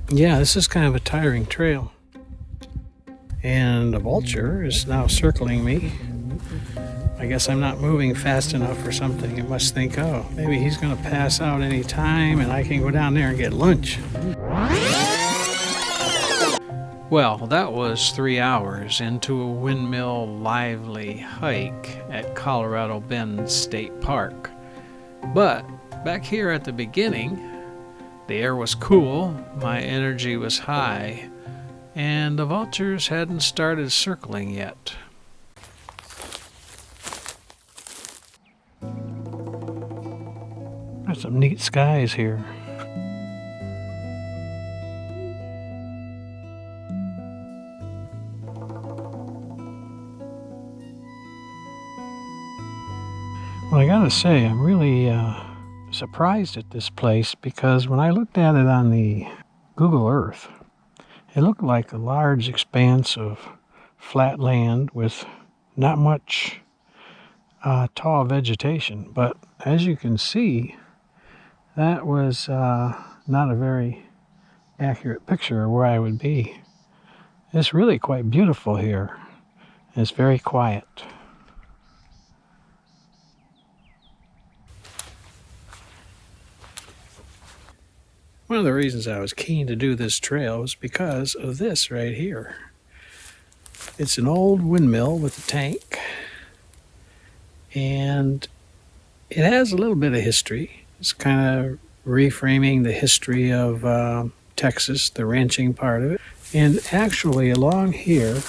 Yeah, this is kind of a tiring trail. And a vulture is now circling me. I guess I'm not moving fast enough or something. It must think, oh, maybe he's going to pass out any time and I can go down there and get lunch. Well, that was 3 hours into a Windmill lively hike at Colorado Bend State Park. But back here at the beginning, the air was cool, my energy was high, and the vultures hadn't started circling yet. There's some neat skies here. Well, I gotta say, I'm really surprised at this place because when I looked at it on the Google Earth, it looked like a large expanse of flat land with not much tall vegetation. But as you can see, that was not a very accurate picture of where I would be. It's really quite beautiful here. It's very quiet. One of the reasons I was keen to do this trail was because of this right here. It's an old windmill with a tank, and it has a little bit of history. It's kind of reframing the history of Texas, the ranching part of it. And actually along here,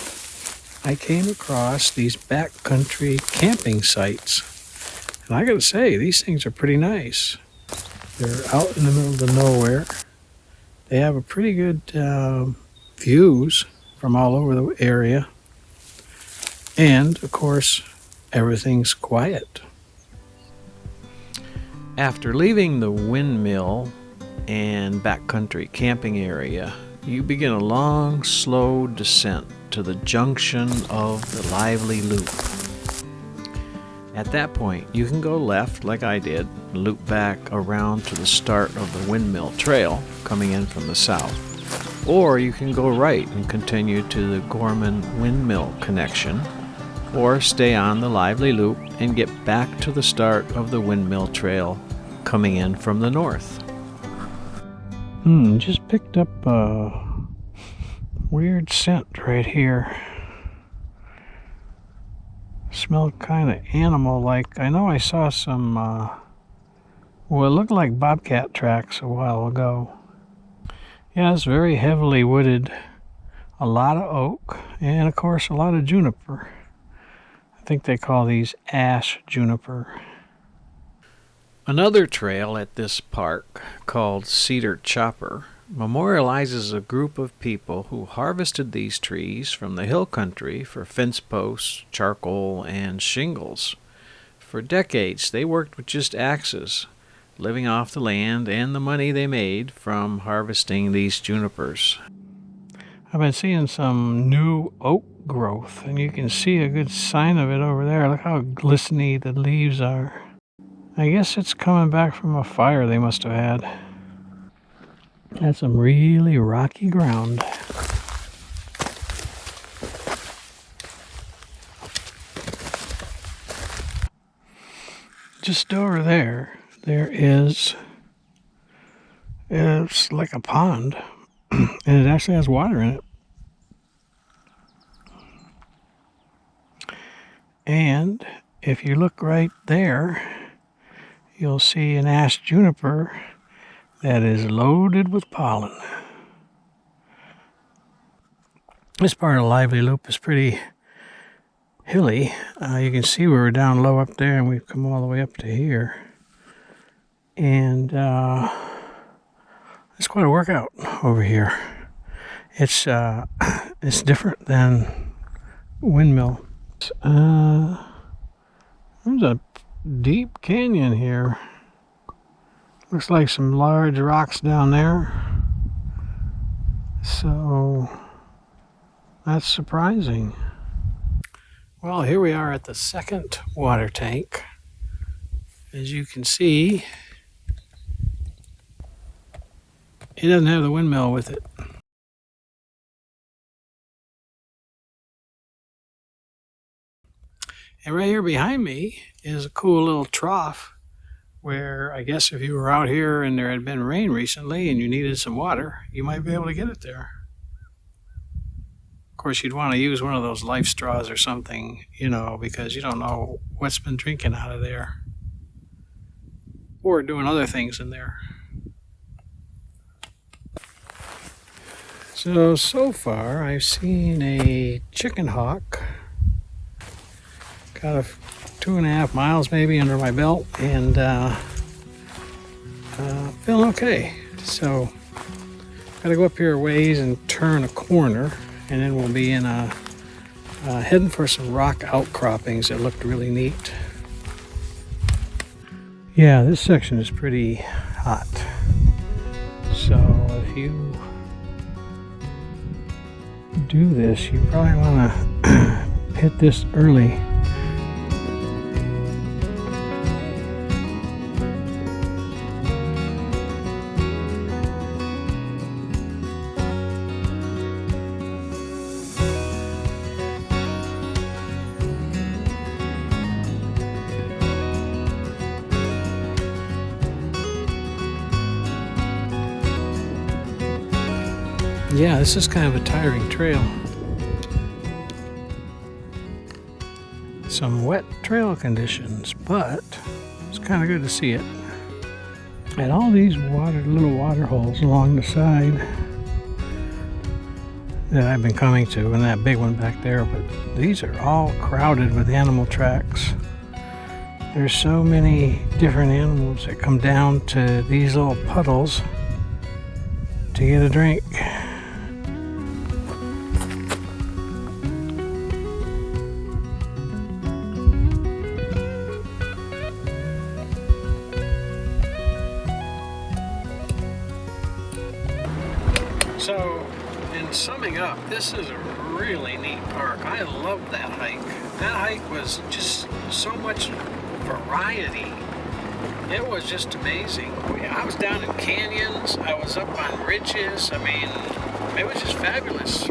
I came across these backcountry camping sites. And I gotta say, these things are pretty nice. They're out in the middle of nowhere. They have a pretty good views from all over the area. And, of course, everything's quiet. After leaving the windmill and backcountry camping area, you begin a long, slow descent to the junction of the lively loop. At that point, you can go left like I did, loop back around to the start of the Windmill Trail coming in from the south. Or you can go right and continue to the Gorman Windmill connection, or stay on the lively loop and get back to the start of the Windmill Trail coming in from the north. Just picked up a weird scent right here. Smelled kind of animal-like. I know I saw some, well, it looked like bobcat tracks a while ago. Yeah, it's very heavily wooded. A lot of oak, and of course a lot of juniper. I think they call these ash juniper. Another trail at this park, called Cedar Chopper, memorializes a group of people who harvested these trees from the hill country for fence posts, charcoal, and shingles. For decades, they worked with just axes, living off the land and the money they made from harvesting these junipers. I've been seeing some new oak growth, and you can see a good sign of it over there. Look how glistening the leaves are. I guess it's coming back from a fire they must have had. That's some really rocky ground. Just over there, it's like a pond, and it actually has water in it. And if you look right there, you'll see an ash juniper that is loaded with pollen. This part of the lively loop is pretty hilly. You can see we were down low up there and we've come all the way up to here. And it's quite a workout over here. It's different than Windmill. There's a deep canyon here. Looks like some large rocks down there. So that's surprising. Well, here we are at the second water tank. As you can see, He doesn't have the windmill with it. And right here behind me is a cool little trough where I guess if you were out here and there had been rain recently and you needed some water, you might be able to get it there. Of course, you'd want to use one of those life straws or something, you know, because you don't know what's been drinking out of there or doing other things in there. So far I've seen a chicken hawk. Got 2.5 miles maybe under my belt, and feeling okay. So gotta go up here a ways and turn a corner, and then we'll be in heading for some rock outcroppings that looked really neat. Yeah, this section is pretty hot. So if you do this, you probably want to hit this early. Yeah, this is kind of a tiring trail. Some wet trail conditions, but it's kind of good to see it. And all these little water holes along the side that I've been coming to, and that big one back there, but these are all crowded with animal tracks. There's so many different animals that come down to these little puddles to get a drink. So, in summing up, this is a really neat park. I loved that hike. That hike was just so much variety. It was just amazing. I was down in canyons. I was up on ridges. I mean, it was just fabulous.